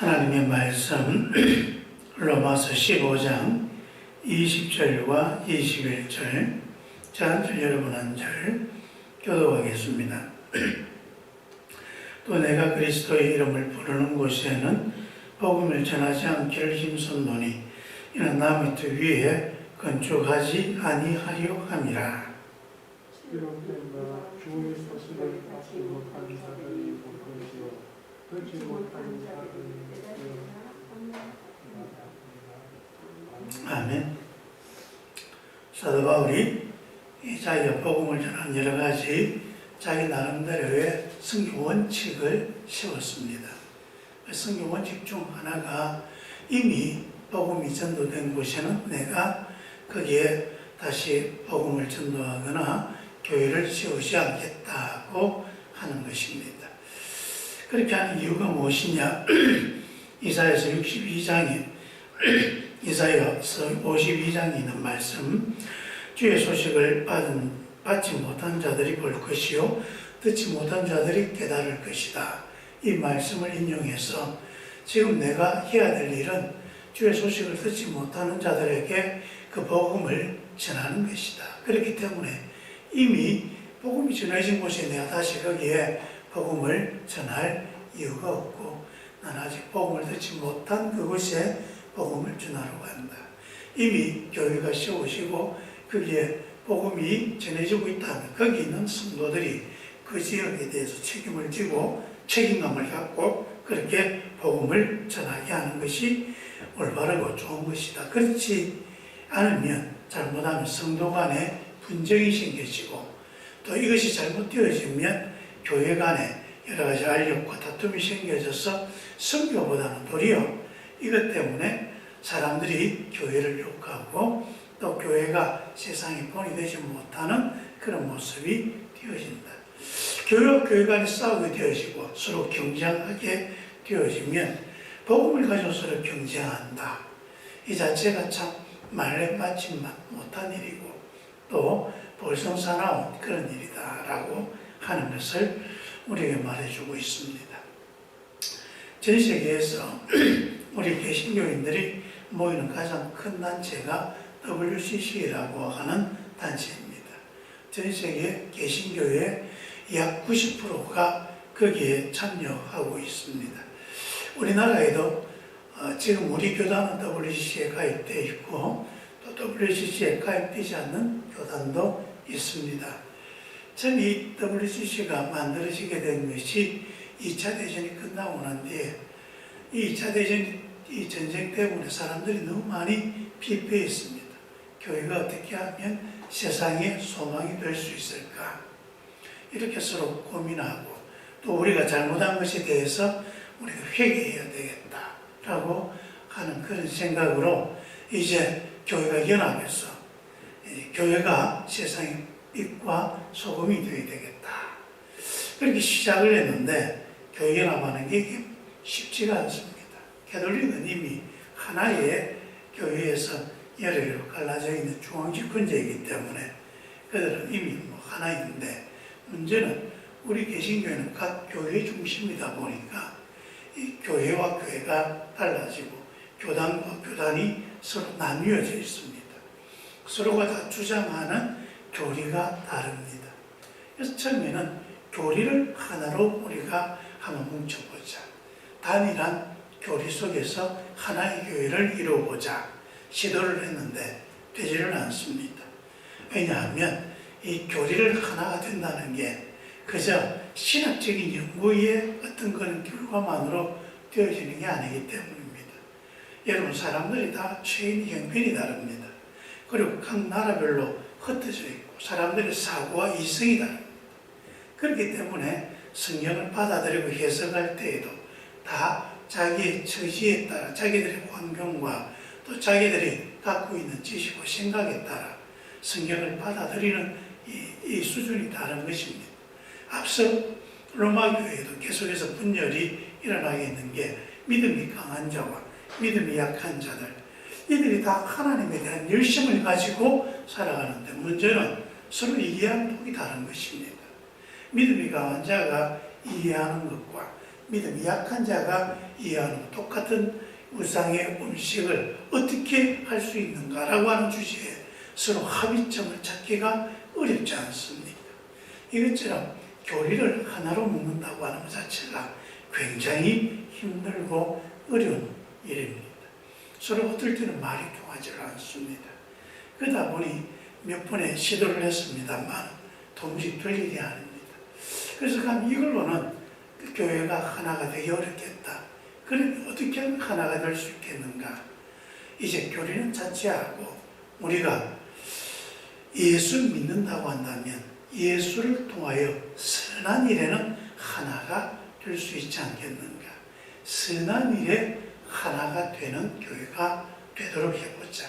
하나님의 말씀 로마서 15장 20절과 21절 자, 한 절 여러분 한 절 교독하겠습니다. 또 내가 그리스도의 이름을 부르는 곳에는 복음을 전하지 않기를 힘썼노니 이는 남의 뜻 위에 건축하지 아니하려 함이라. 이렇게나 주의 소식을 받지 못한 자들이 볼 것이요 듣지 못한 자들이 아멘. 사도 바울이 자기가 복음을 전하는 여러 가지 자기 나름대로의 성경 원칙을 세웠습니다. 성경 원칙 중 하나가 이미 복음이 전도된 곳에는 내가 거기에 다시 복음을 전도하거나 교회를 세우지 않겠다고 하는 것입니다. 그렇게 하는 이유가 무엇이냐? 이사야서 52장에 있는 말씀, 주의 소식을 받지 못한 자들이 볼 것이요 듣지 못한 자들이 깨달을 것이다. 이 말씀을 인용해서 지금 내가 해야 될 일은 주의 소식을 듣지 못하는 자들에게 그 복음을 전하는 것이다. 그렇기 때문에 이미 복음이 전해진 곳에 내가 다시 거기에 복음을 전할 이유가 없고, 난 아직 복음을 듣지 못한 그곳에 복음을 전하러 간다. 이미 교회가 세우시고 거기에 복음이 전해지고 있다면 거기 있는 성도들이 그 지역에 대해서 책임을 지고 책임감을 갖고 그렇게 복음을 전하게 하는 것이 올바르고 좋은 것이다. 그렇지 않으면, 잘못하면 성도 간에 분쟁이 생겨지고, 또 이것이 잘못되어지면 교회 간에 여러 가지 알력과 다툼이 생겨져서 선교보다는 도리어 이것 때문에 사람들이 교회를 욕하고 또 교회가 세상에 본이 되지 못하는 그런 모습이 되어진다. 교회와 교회 간에 싸우게 되어지고 서로 경쟁하게 되어지면 복음을 가지고 서로 경쟁한다. 이 자체가 참 말에 맞지 못한 일이고 또 볼성사나운 그런 일이다라고 하는 것을 우리에게 말해주고 있습니다. 전 세계에서 우리 개신교인들이 모이는 가장 큰 단체가 WCC라고 하는 단체입니다. 전 세계 개신교의 약 90%가 거기에 참여하고 있습니다. 우리나라에도 지금 우리 교단은 WCC에 가입되어 있고 또 WCC에 가입되지 않는 교단도 있습니다. 전 이 WCC가 만들어지게 된 것이 2차 대전이 끝나고 난 뒤에 이 2차 이 전쟁 때문에 사람들이 너무 많이 피폐했습니다. 교회가 어떻게 하면 세상에 소망이 될 수 있을까? 이렇게 서로 고민하고 또 우리가 잘못한 것에 대해서 우리가 회개해야 되겠다라고 하는 그런 생각으로 이제 교회가 연합해서 교회가 세상의 빛과 소금이 되어야 되겠다. 그렇게 시작을 했는데 교회 연합하는 게 쉽지가 않습니다. 가톨릭은 이미 하나의 교회에서 여러 개로 갈라져 있는 중앙집권제이기 때문에 그들은 이미 하나 있는데, 문제는 우리 개신교회는 각 교회 중심이다 보니까 이 교회와 교회가 달라지고 교단과 교단이 서로 나뉘어져 있습니다. 서로가 다 주장하는 교리가 다릅니다. 그래서 처음에는 교리를 하나로 우리가 한번 뭉쳐보자. 단일한 교리 속에서 하나의 교회를 이루어보자 시도를 했는데 되지를 않습니다. 왜냐하면 이 교리를 하나가 된다는 게 그저 신학적인 연구의 어떤 그런 결과만으로 되어지는 게 아니기 때문입니다. 여러분, 사람들이 다 죄인 형편이 다릅니다. 그리고 각 나라별로 흩어져 있고 사람들의 사고와 이성이 다릅니다. 그렇기 때문에 성경을 받아들이고 해석할 때에도 다 자기의 처지에 따라 자기들의 환경과 또 자기들이 갖고 있는 지식과 생각에 따라 성경을 받아들이는 이 수준이 다른 것입니다. 앞서 로마 교회에도 계속해서 분열이 일어나게 있는 게 믿음이 강한 자와 믿음이 약한 자들, 이들이 다 하나님에 대한 열심을 가지고 살아가는데 문제는 서로 이해하는 폭이 다른 것입니다. 믿음이 강한 자가 이해하는 것과 믿음이 약한 자가 이해하는 똑같은 우상의 음식을 어떻게 할 수 있는가라고 하는 주제에 서로 합의점을 찾기가 어렵지 않습니다. 이것처럼 교리를 하나로 묶는다고 하는 것 자체가 굉장히 힘들고 어려운 일입니다. 서로 어떨 때는 말이 통하지 않습니다. 그러다 보니 몇 번의 시도를 했습니다만 도무지 될 일이 아닙니다. 그래서 그럼 이걸로는 그 교회가 하나가 되기 어렵겠다. 그러면 어떻게 하면 하나가 될 수 있겠는가? 이제 교리는 자체하고 우리가 예수 믿는다고 한다면 예수를 통하여 선한 일에는 하나가 될 수 있지 않겠는가? 선한 일에 하나가 되는 교회가 되도록 해보자.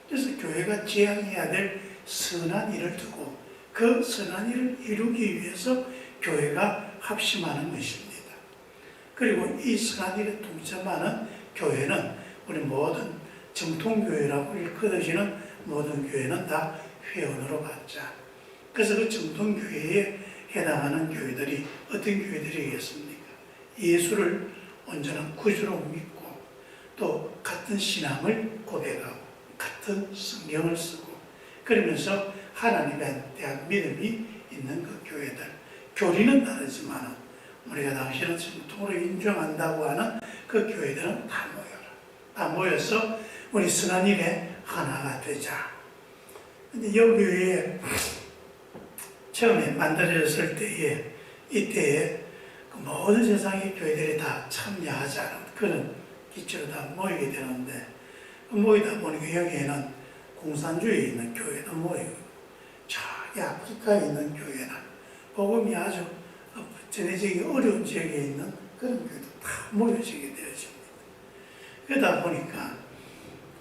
그래서 교회가 지향해야 될 선한 일을 두고 그 선한 일을 이루기 위해서 교회가 합심하는 것입니다. 그리고 이 선한 일에 동참하는 교회는 우리 모든 정통교회라고 일컬어지는 모든 교회는 다 회원으로 받자. 그래서 그 정통교회에 해당하는 교회들이 어떤 교회들이겠습니까? 예수를 온전한 구주로 믿고 또 같은 신앙을 고백하고 같은 성경을 쓰고 그러면서 하나님에 대한 믿음이 있는 그 교회들. 교리는 다르지만 우리가 당신은 정통으로 인정한다고 하는 그 교회들은 다 모여라. 다 모여서 우리 선한 일에 하나가 되자. 근데 이 교회에 처음에 만들어졌을 때에 이때에 그 모든 세상의 교회들이 다 참여하자는 그런 기초로 다 모이게 되는데 모이다 보니까 여기에는 공산주의에 있는 교회도 모이고 저기 아프리카에 있는 교회는 복음이 아주 전해지기 어려운 지역에 있는 그런 교회도 다 모여지게 되어집니다. 그러다 보니까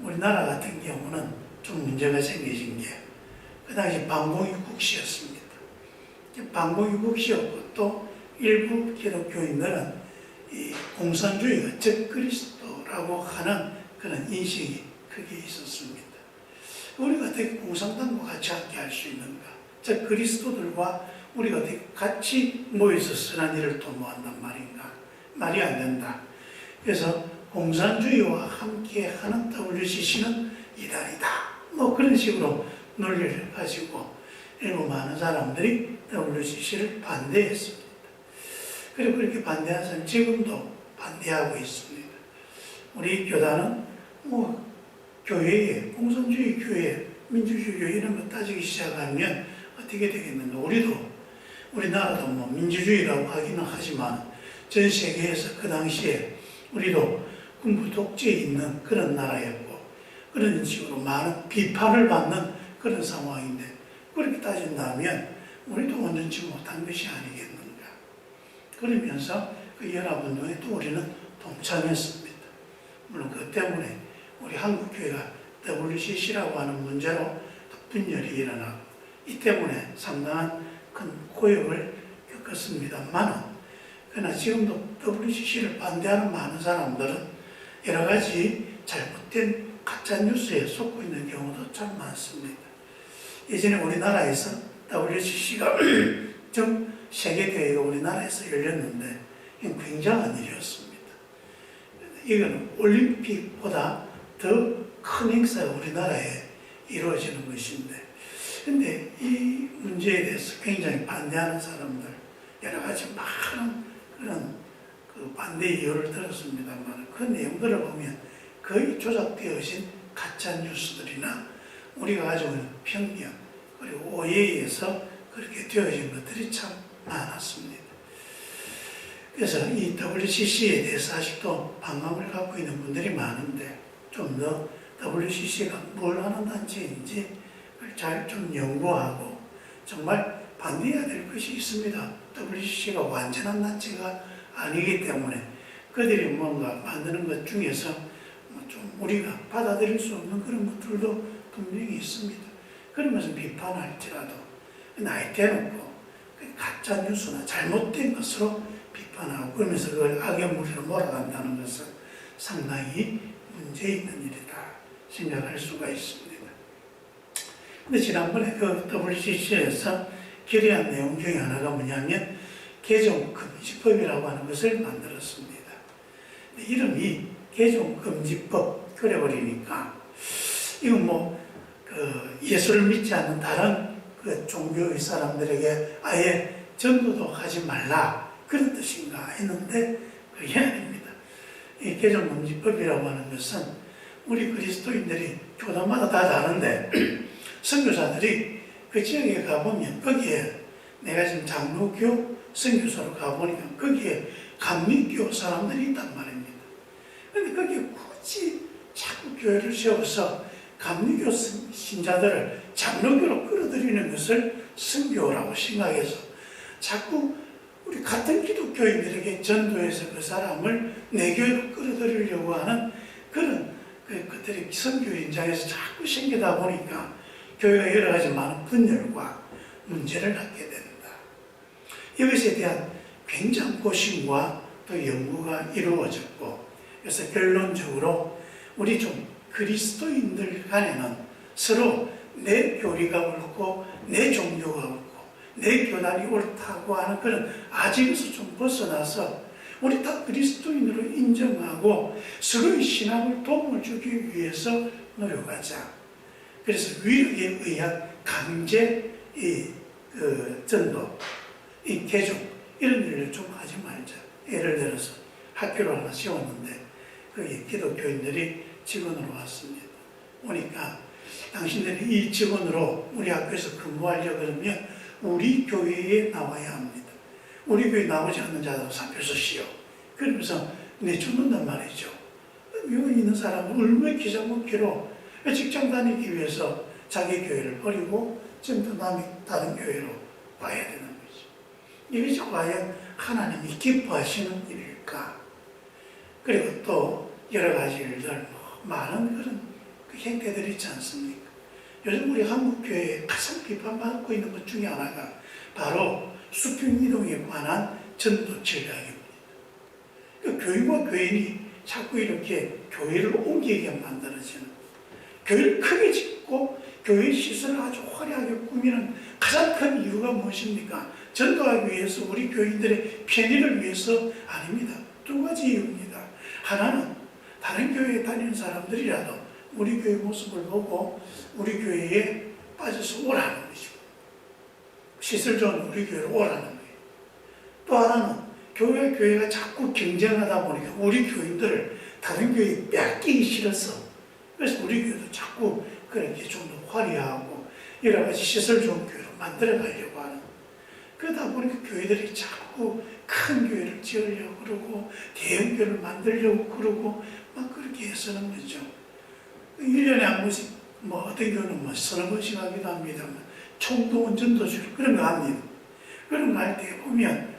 우리나라 같은 경우는 좀 문제가 생겨진 게 그 당시 반공유국시였습니다. 반공유국시였고 또 일부 기독교인들은 이 공산주의가 적 그리스도라고 하는 그런 인식이 크게 있었습니다. 우리가 어떻게 공산당과 같이 함께 할 수 있는가? 적 그리스도들과 우리가 어떻게 같이 모여서 선한 일을 도모한단 말인가? 말이 안 된다. 그래서 공산주의와 함께 하는 WCC는 이단이다. 뭐 그런 식으로 논리를 가지고 일부 많은 사람들이 WCC를 반대했습니다. 그리고 그렇게 반대한 사람 지금도 반대하고 있습니다. 우리 교단은 뭐 교회에 공산주의 교회, 민주주의 교회 이런 거 따지기 시작하면 어떻게 되겠는가? 우리나라도 뭐 민주주의라고 하기는 하지만 전 세계에서 그 당시에 우리도 군부 독재에 있는 그런 나라였고 그런 식으로 많은 비판을 받는 그런 상황인데 그렇게 따진다면 우리도 온전치 못한 것이 아니겠는가. 그러면서 그 연합운동에 또 우리는 동참했습니다. 물론 그 때문에 우리 한국교회가 WCC라고 하는 문제로 분열이 일어나고 이 때문에 상당한 큰 고역을 겪었습니다만 그러나 지금도 WCC를 반대하는 많은 사람들은 여러 가지 잘못된 가짜뉴스에 속고 있는 경우도 참 많습니다. 예전에 우리나라에서 WCC가 전 세계대회가 우리나라에서 열렸는데 이건 굉장한 일이었습니다. 이건 올림픽보다 더 큰 행사가 우리나라에 이루어지는 것인데 근데 이 문제에 대해서 굉장히 반대하는 사람들 여러 가지 많은 그런 그 반대 이유를 들었습니다만 그 내용들을 보면 거의 조작되어진 가짜 뉴스들이나 우리가 가지고 있는 편견 그리고 오해에 의해서 그렇게 되어진 것들이 참 많았습니다. 그래서 이 WCC에 대해서 아직도 반감을 갖고 있는 분들이 많은데 좀 더 WCC가 뭘 하는 단체인지 잘 좀 연구하고 정말 반대해야 될 것이 있습니다. WCC가 완전한 단체가 아니기 때문에 그들이 뭔가 만드는 것 중에서 좀 우리가 받아들일 수 없는 그런 것들도 분명히 있습니다. 그러면서 비판할지라도 나이 대놓고 가짜 뉴스나 잘못된 것으로 비판하고 그러면서 그걸 악의무리로 몰아간다는 것은 상당히 문제 있는 일이다 생각할 수가 있습니다. 근데 지난번에 그 WCC에서 결의한 내용 중에 하나가 뭐냐면 개종금지법이라고 하는 것을 만들었습니다. 이름이 개종금지법 그래버리니까 이건 예수를 믿지 않는 다른 종교의 사람들에게 아예 전도도 하지 말라 그런 뜻인가 했는데 그게 아닙니다. 이 개종금지법이라고 하는 것은 우리 그리스도인들이 교단마다 다 다른데 선교사들이 그 지역에 가보면 거기에 내가 지금 장로교 선교사로 가보니까 거기에 감리교 사람들이 있단 말입니다. 그런데 거기에 굳이 자꾸 교회를 세워서 감리교 신자들을 장로교로 끌어들이는 것을 선교라고 생각해서 자꾸 우리 같은 기독교인들에게 전도해서 그 사람을 내 교회로 끌어들이려고 하는 그런 그들의 선교 현장에서 자꾸 생기다 보니까 교회가 여러 가지 많은 분열과 문제를 갖게 된다. 이것에 대한 굉장한 고심과 또 연구가 이루어졌고 그래서 결론적으로 우리 좀 그리스도인들 간에는 서로 내 교리가 옳고 내 종교가 옳고 내 교단이 옳다고 하는 그런 아직에서 좀 벗어나서 우리 다 그리스도인으로 인정하고 서로의 신앙을 도움을 주기 위해서 노력하자. 그래서 위력에 의한 강제 전도, 이 개종 이런 일을 좀 하지 말자. 예를 들어서 학교를 하나 세웠는데 거기 기독교인들이 직원으로 왔습니다. 오니까 당신들이 이 직원으로 우리 학교에서 근무하려고 그러면 우리 교회에 나와야 합니다. 우리 교회 나오지 않는 자들은 사표 쓰시오. 그러면서 내쫓는단 말이죠. 여기 있는 사람은 얼마나 기자먹기로 직장 다니기 위해서 자기 교회를 버리고 전부 다른 교회로 와야 되는 거죠. 이것이 과연 하나님이 기뻐하시는 일일까? 그리고 또 여러 가지 일들, 많은 그런 행태들이 있지 않습니까? 요즘 우리 한국교회에 가장 비판받고 있는 것 중에 하나가 바로 수평이동에 관한 전도 전략입니다. 교인과 교인이 자꾸 이렇게 교회를 옮기게 만들어지는, 교회를 크게 짓고 교회 시설을 아주 화려하게 꾸미는 가장 큰 이유가 무엇입니까? 전도하기 위해서, 우리 교인들의 편의를 위해서 아닙니다. 두 가지 이유입니다. 하나는 다른 교회에 다니는 사람들이라도 우리 교회 모습을 보고 우리 교회에 빠져서 오라는 것이고, 시설 좋은 우리 교회로 오라는 거예요. 또 하나는 교회가 자꾸 경쟁하다 보니까 우리 교인들을 다른 교회에 뺏기기 싫어서, 그래서 우리 교회도 자꾸 그렇게 좀 더 화려하고 여러 가지 시설 좋은 교회로 만들어 가려고 하는, 그러다 보니까 교회들이 자꾸 큰 교회를 지으려고 그러고 대형 교회를 만들려고 그러고 막 그렇게 해서는 거죠. 1년에 한 번씩 어떤 교회는 서너 번씩 하기도 합니다만 총동원 전도주를 그런 거 합니다. 그런 거 할 때 보면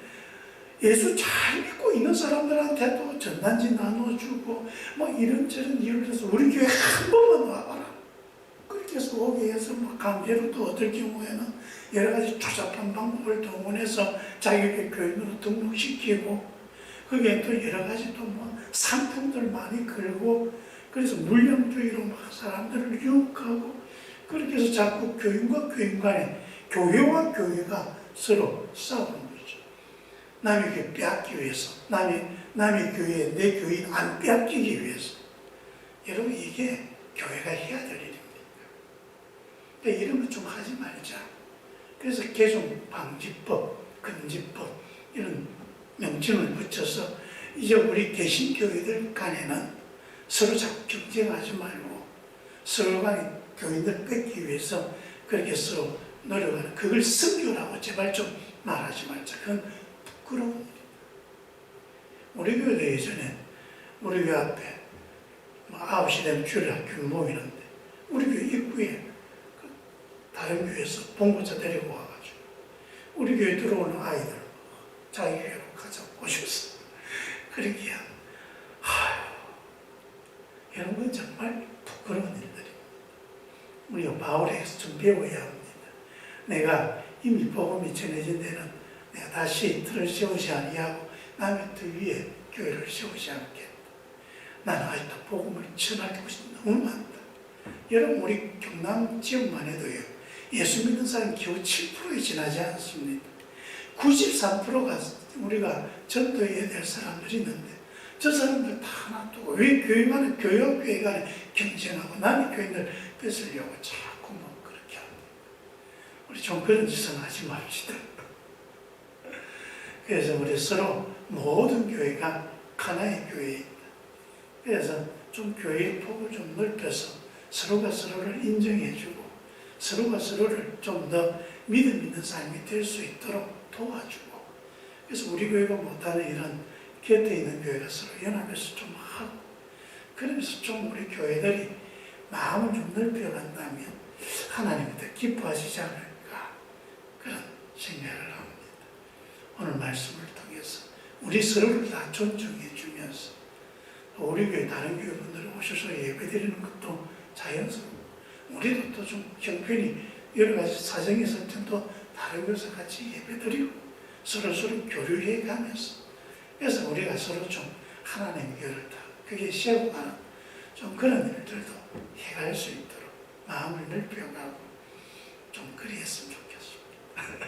예수 잘 믿고 있는 사람들한테도 전단지 나눠주고 이런저런 이유를 들어서 우리 교회 한 번만 와봐라. 그렇게 해서 오게 해서 강제로 또 어떨 경우에는 여러 가지 조잡한 방법을 동원해서 자기 교인으로 등록시키고, 거기에 또 여러 가지 또 상품들 많이 걸고, 그래서 물량주의로 막 사람들을 유혹하고, 그렇게 해서 자꾸 교인과 교인 간에, 교회와 교회가 서로 싸우는 거죠. 남의 교회 빼앗기 위해서, 남의 교회에 내 교인 안 빼앗기기 위해서. 여러분, 이게 교회가 해야 될 일입니다. 그러니까 이런 거 좀 하지 말자. 그래서 개종방지법, 금지법 이런 명칭을 붙여서 이제 우리 개신교회들 간에는 서로 자꾸 경쟁하지 말고 서로 간에 교인들 뺏기 위해서 그렇게 서로 노력하는, 그걸 선교라고 제발 좀 말하지 말자. 그건 부끄러운 일입니다. 우리 교회도 예전에 우리 교회 앞에 9시 되면 주일학교 모이는데 우리 교회 입구에 다른 교회에서 봉고차 데리고 와가지고 우리 교회 들어오는 아이들 자기 교회로 가자고 오셨어. 그러기에 이런 건 정말 부끄러운 일들입니다. 우리가 바울에게서 좀 배워야 합니다. 내가 이미 복음이 전해진 데는 내가 다시 틀을 세우지 아니하고 남의 틀 위에 교회를 세우지 않겠다. 나는 아직도 복음을 전할 곳이 너무 많다. 여러분, 우리 경남 지역만 해도요, 예수 믿는 사람 겨우 7%에 지나지 않습니다. 93%가 우리가 전도해야 될 사람들이 있는데 저 사람들 다 놔두고 왜 교회만은 교회 간에 경쟁하고 남의 교인들 뺏으려고 자꾸 뭐 그렇게 합니다. 우리 좀 그런 짓은 하지 맙시다. 그래서 우리 서로 모든 교회가 하나의 교회입니다. 그래서 좀 교회의 폭을 좀 넓혀서 서로가 서로를 인정해주고 서로가 서로를 좀 더 믿음 있는 삶이 될 수 있도록 도와주고, 그래서 우리 교회가 못하는 이런 곁에 있는 교회가 서로 연합해서 좀 하고, 그러면서 좀 우리 교회들이 마음을 좀 넓혀간다면 하나님이 더 기뻐하시지 않을까 그런 생각을 합니다. 오늘 말씀을 통해서 우리 서로를 다 존중해 주면서 우리 교회 다른 교회분들 오셔서 예배드리는 것도 자연스럽고, 우리도 또 좀 형편이 여러 가지 사정이 있을 때도 다른 곳에서 같이 예배드리고 서로 교류해 가면서, 그래서 우리가 서로 좀 하나님의 교회를 다 그게 세워가는 좀 그런 일들도 해갈 수 있도록 마음을 넓혀가고 좀 그리했으면 좋겠습니다.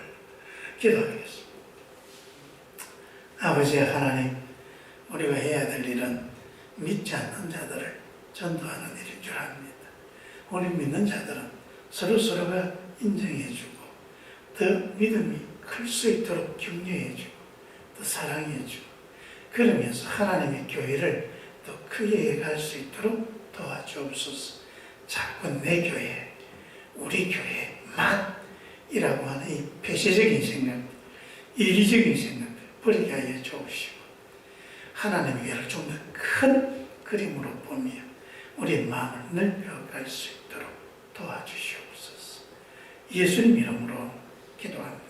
기도하겠습니다. 아버지 하나님, 우리가 해야 될 일은 믿지 않는 자들을 전도하는 일인 줄 압니다. 우리 믿는 자들은 서로가 인정해주고 더 믿음이 클 수 있도록 격려해주고 또 사랑해주고, 그러면서 하나님의 교회를 더 크게 해갈 수 있도록 도와주옵소서. 자꾸 내 교회, 우리 교회만이라고 하는 이 폐쇄적인 생각, 이기적인 생각들 버리게 하여 주옵시고, 하나님의 교회를 좀 더 큰 그림으로 보며 우리의 마음을 넓혀갈 수 있도록 도와주시옵소서. 예수님 이름으로 기도합니다.